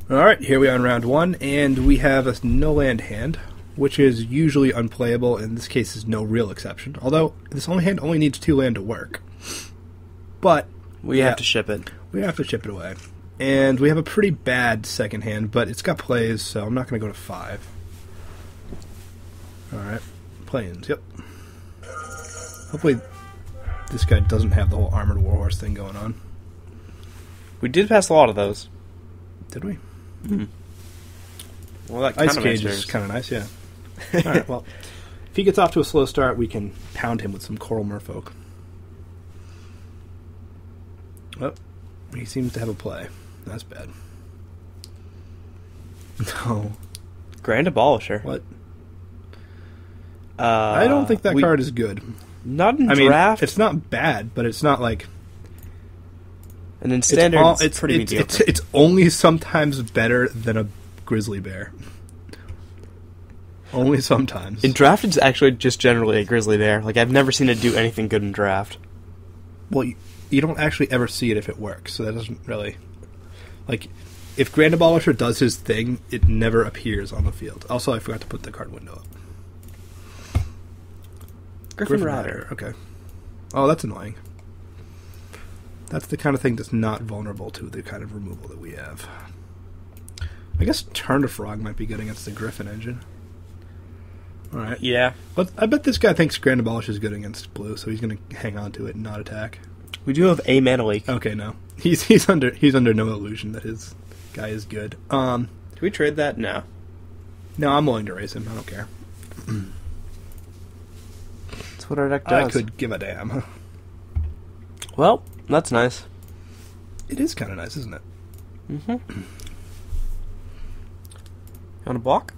Alright, here we are in round 1, and we have a no-land hand, which is usually unplayable. In this case, is no real exception. Although, this hand only needs 2 land to work. But we have to ship it. We have to ship it away. And we have a pretty bad second hand, but it's got plays, so I'm not going to go to 5. Alright, planes, yep. Hopefully this guy doesn't have the whole Armored Warhorse thing going on. We did pass a lot of those. Did we? Mm-hmm. Well, that Ice Cage is kind of nice, yeah. Alright, well, if he gets off to a slow start, we can pound him with some Coral Merfolk. Oh, he seems to have a play. That's bad. No. Grand Abolisher. What? I don't think that card is good. Not in draft? It's not bad, but it's not like... And in standard, it's pretty mediocre. It's only sometimes better than a Grizzly Bear. Only sometimes. In draft, it's actually just generally a Grizzly Bear. Like, I've never seen it do anything good in draft. Well, you don't actually ever see it if it works, so that doesn't really... Like, if Grand Abolisher does his thing, it never appears on the field. Also, I forgot to put the card window up. Griffin Rider. Okay. Oh, that's annoying. That's the kind of thing that's not vulnerable to the kind of removal that we have. I guess Turn to Frog might be good against the Griffin engine. Alright. Yeah. But I bet this guy thinks Grand Abolish is good against blue, so he's going to hang on to it and not attack. We do have a mana leak. Okay, no. He's under no illusion that his guy is good. Do we trade that? No. No, I'm willing to raise him. I don't care. That's what our deck does. I could give a damn. Well, that's nice. It is kind of nice, isn't it? Mm-hmm. You want to block?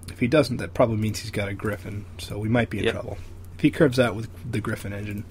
If he doesn't, that probably means he's got a Griffin, so we might be in trouble. If he curves out with the Griffin engine,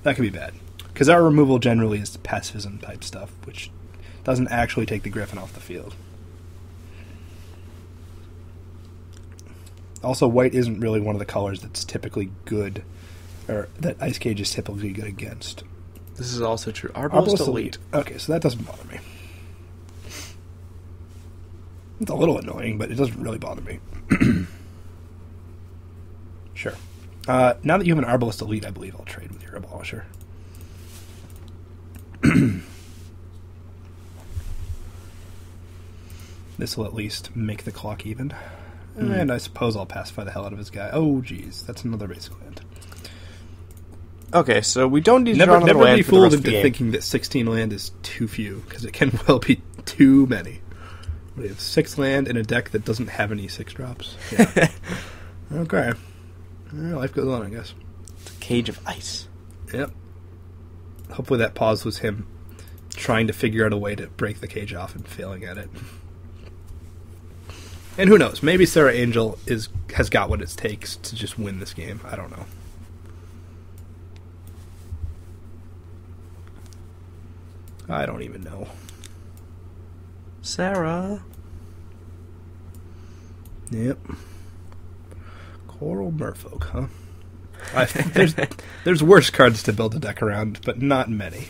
that could be bad. Because our removal generally is pacifism type stuff, which doesn't actually take the Griffin off the field. Also, white isn't really one of the colors that's typically good, or that Ice Cage is typically good against. This is also true. Arbalest Elite. Okay, so that doesn't bother me. It's a little annoying, but it doesn't really bother me. Sure. Now that you have an Arbalest Elite, I believe I'll trade with your Abolisher. This will at least make the clock even. And I suppose I'll pacify the hell out of his guy. Oh, geez. That's another basic land. Okay, so we don't need to draw another land. Never be fooled into thinking that 16 land is too few, because it can well be too many. We have 6 land in a deck that doesn't have any 6-drops. Yeah. Okay. Life goes on, I guess. It's a cage of ice. Yep. Hopefully that pause was him trying to figure out a way to break the cage off and failing at it. And who knows? Maybe Sarah Angel has got what it takes to just win this game. I don't know. I don't even know. Sarah. Yep. Coral Merfolk, huh? There's worse cards to build a deck around, but not many.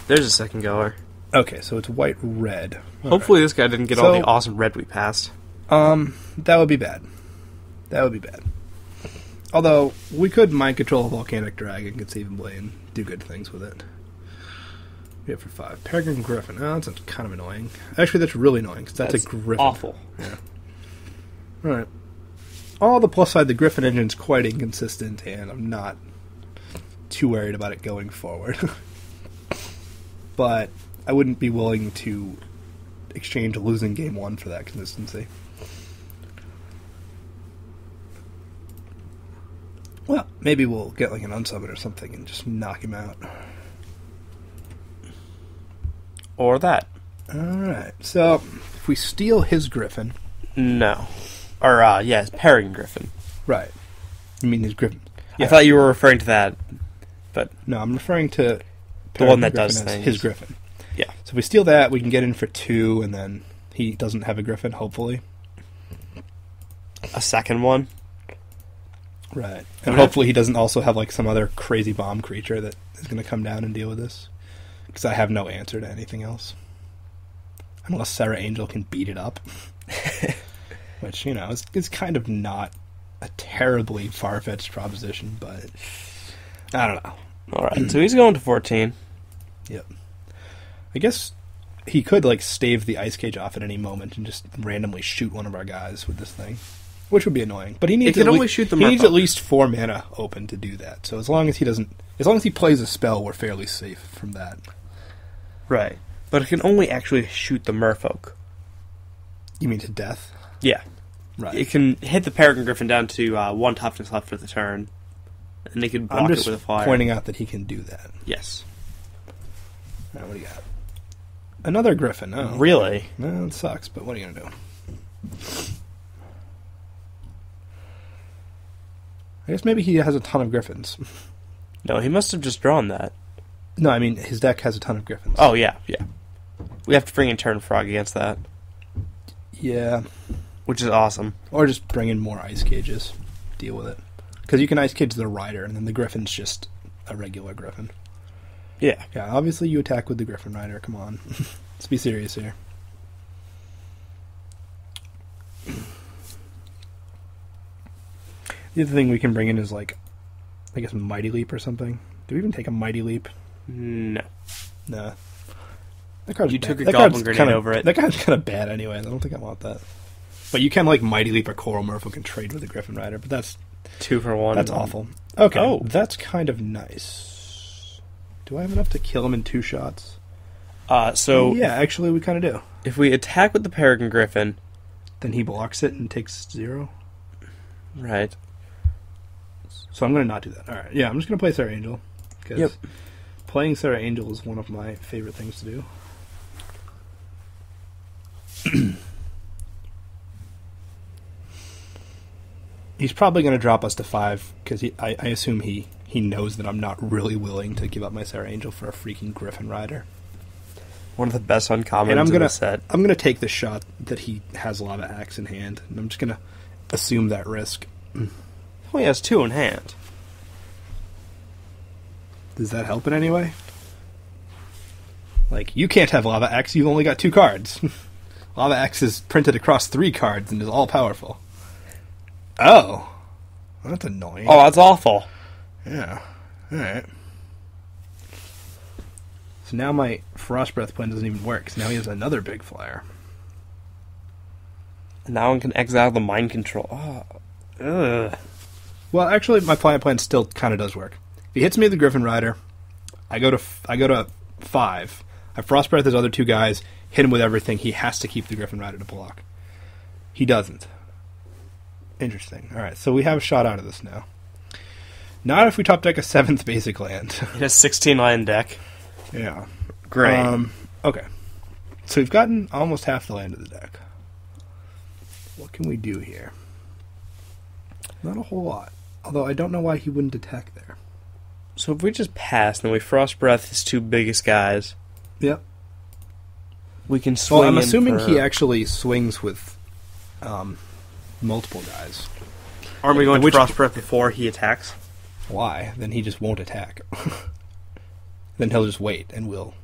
There's a second goer. Okay, so it's white-red. Hopefully this guy didn't get all the awesome red we passed. That would be bad. That would be bad. Although, we could mind control a Volcanic Dragon conceivably and do good things with it. We have for 5. Peregrine Griffin. Oh, that's kind of annoying. Actually, that's really annoying, because that's a Griffin. Awful. Yeah. Alright. On the plus side, the Griffin engine's quite inconsistent, and I'm not too worried about it going forward. But I wouldn't be willing to exchange losing game 1 for that consistency. Well, maybe we'll get like an unsummon or something and just knock him out. Or that. Alright, so if we steal his Griffin... No. Or, yes, Peregrine Griffin. Right. You mean his Griffin? Yeah. I thought you were referring to that, but... No, I'm referring to... The one that does things. His Griffin. Yeah. So if we steal that, we can get in for 2, and then he doesn't have a Griffin, hopefully. A second one? Right. And hopefully he doesn't also have like some other crazy bomb creature that is going to come down and deal with this. Because I have no answer to anything else. Unless Sarah Angel can beat it up. Which, you know, is kind of not a terribly far-fetched proposition, but I don't know. Alright, so he's going to 14. Yep. I guess he could, like, stave the Ice Cage off at any moment and just randomly shoot one of our guys with this thing. Which would be annoying. But he needs, shoot the he needs at least 4 mana open to do that. So as long as he plays a spell, we're fairly safe from that. Right. But it can only actually shoot the merfolk. You mean to death? Yeah. Right. It can hit the Peregrine Griffin down to 1 toughness left for the turn. And they can block it with a fire. I'm just pointing out that he can do that. Yes. Now, what do you got? Another Griffin. Oh. Really? No, it sucks, but what are you going to do? I guess maybe he has a ton of Griffins. No, he must have just drawn that. No, I mean, his deck has a ton of Griffins. Oh, yeah. We have to bring in Turn Frog against that. Yeah. Which is awesome. Or just bring in more Ice Cages. Deal with it. Because you can Ice Cage the Rider, and then the Griffin's just a regular Griffin. Yeah. Yeah, obviously you attack with the Griffin Rider. Come on. Let's be serious here. The other thing we can bring in is, like, I guess Mighty Leap or something. Do we even take a Mighty Leap? No. Nah. That card's You bad. took a That Goblin card's Grenade kinda, over it. That card's kind of bad anyway. I don't think I want that. But you can, like, Mighty Leap or Coral Merfolk can trade with the Griffin Rider, but that's 2 for 1. That's awful. Okay, Oh. that's kind of nice. Do I have enough to kill him in 2 shots? So Yeah, actually we kind of do. if we attack with the Peregrine Griffin... Then he blocks it and takes 0? Right. So I'm going to not do that. Alright, yeah, I'm just going to play Sarah Angel. Because playing Sarah Angel is one of my favorite things to do. He's probably going to drop us to 5, because I assume he knows that I'm not really willing to give up my Sarah Angel for a freaking Griffin Rider. One of the best uncommons And in the set. I'm going to take the shot that he has Lava Axe in hand, and I'm just going to assume that risk. Well, he has 2 in hand. Does that help in any way? Like, you can't have Lava Axe, you've only got 2 cards. Lava Axe is printed across 3 cards and is all-powerful. Oh. That's annoying. Oh, that's awful. Yeah. Alright. So now my Frost Breath plan doesn't even work, because now he has another big flyer. And now one can exile the Mind Control. Oh. Ugh. Well, actually, my plan still kind of does work. If he hits me with the Griffin Rider, I go to 5. I Frost Breath his other 2 guys, hit him with everything. He has to keep the Griffin Rider to block. He doesn't. Interesting. Alright, so we have a shot out of this now. Not if we top deck a 7th basic land. He has 16 land deck. Yeah. Great. Okay. So we've gotten almost half the land of the deck. What can we do here? Not a whole lot. Although I don't know why he wouldn't attack there. So if we just pass, then we Frost Breath his 2 biggest guys, Yep. we can swing Well, I'm in assuming for... he actually swings with multiple guys. Aren't we going to Which- Frost Breath before he attacks? Why? Then he just won't attack. Then he'll just wait, and we'll,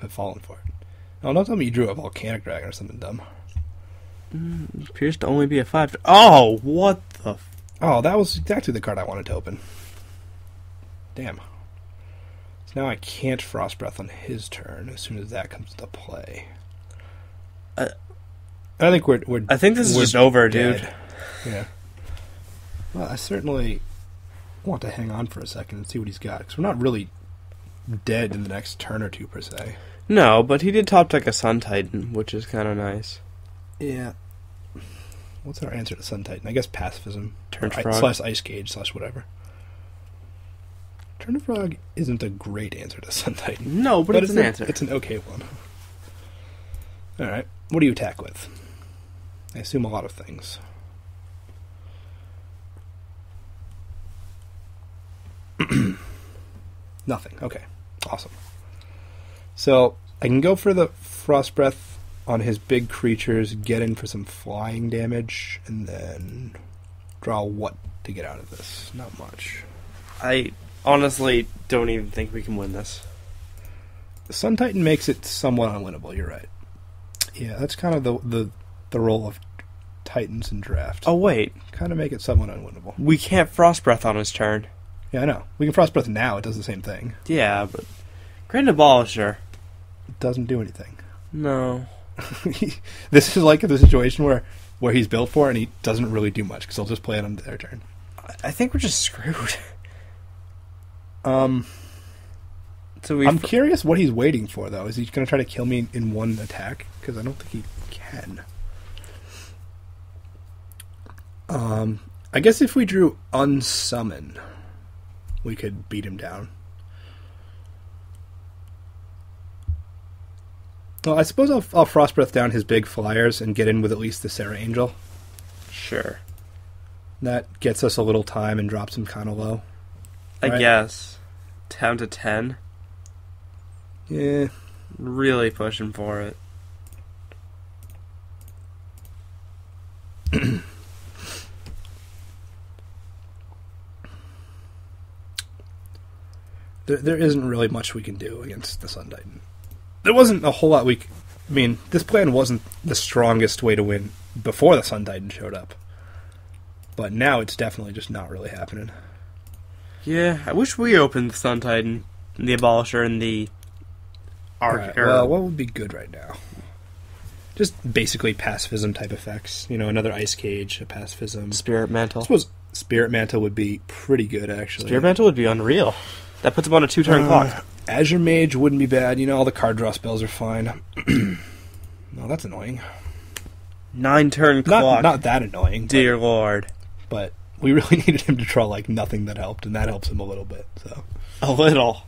have fallen for it. Oh, don't tell me you drew a Volcanic Dragon or something dumb. Appears to only be a 5. Oh, what the... Oh, that was exactly the card I wanted to open. Damn. So now I can't Frost Breath on his turn as soon as that comes into play. I think we're I think this is we're just over, dead. dude. Yeah. Well, I certainly want to hang on for a second and see what he's got, because we're not really dead in the next turn or 2, per se. No, but he did top deck a Sun Titan, which is kind of nice. Yeah. What's our answer to Sun Titan? I guess Pacifism. Turn Or Frog. / Ice Cage / whatever. Turn Frog isn't a great answer to Sun Titan. No, but it's an answer. It's an okay one. Alright. What do you attack with? I assume a lot of things. Nothing. Okay. Awesome. So, I can go for the Frost Breath on his big creatures, get in for some flying damage, and then draw what to get out of this? Not much. I honestly don't even think we can win this. The Sun Titan makes it somewhat unwinnable, you're right. Yeah, that's kind of the role of Titans in draft. Oh, wait. Kind of make it somewhat unwinnable. We can't Frost Breath on his turn. Yeah, I know. We can Frost Breath now, it does the same thing. Yeah, but Grand Abolisher It doesn't do anything. No. This is like the situation where he's built for it and he doesn't really do much because he'll just play it on their turn. I think we're just screwed. So I'm curious what he's waiting for, though. Is he going to try to kill me in one attack? Because I don't think he can. I guess if we drew Unsummon, we could beat him down. Well, I suppose I'll Frost Breath down his big flyers and get in with at least the Sarah Angel. Sure. That gets us a little time and drops him kind of low. I right? guess. Down to 10. Yeah. Really pushing for it. There isn't really much we can do against the Sun Titan. There wasn't a whole lot I mean, this plan wasn't the strongest way to win before the Sun Titan showed up. But now it's definitely just not really happening. Yeah, I wish we opened the Sun Titan, the Abolisher, and the Arc. Right, well, what would be good right now? Just basically pacifism type effects. You know, another Ice Cage, a pacifism. Spirit Mantle. I suppose Spirit Mantle would be pretty good, actually. Spirit Mantle would be unreal. That puts him on a 2-turn clock. Azure Mage wouldn't be bad. You know, all the card draw spells are fine. No, that's annoying. 9-turn clock. Not that annoying. Dear Lord. But we really needed him to draw, like, nothing that helped, and that helps him a little bit, so. A little.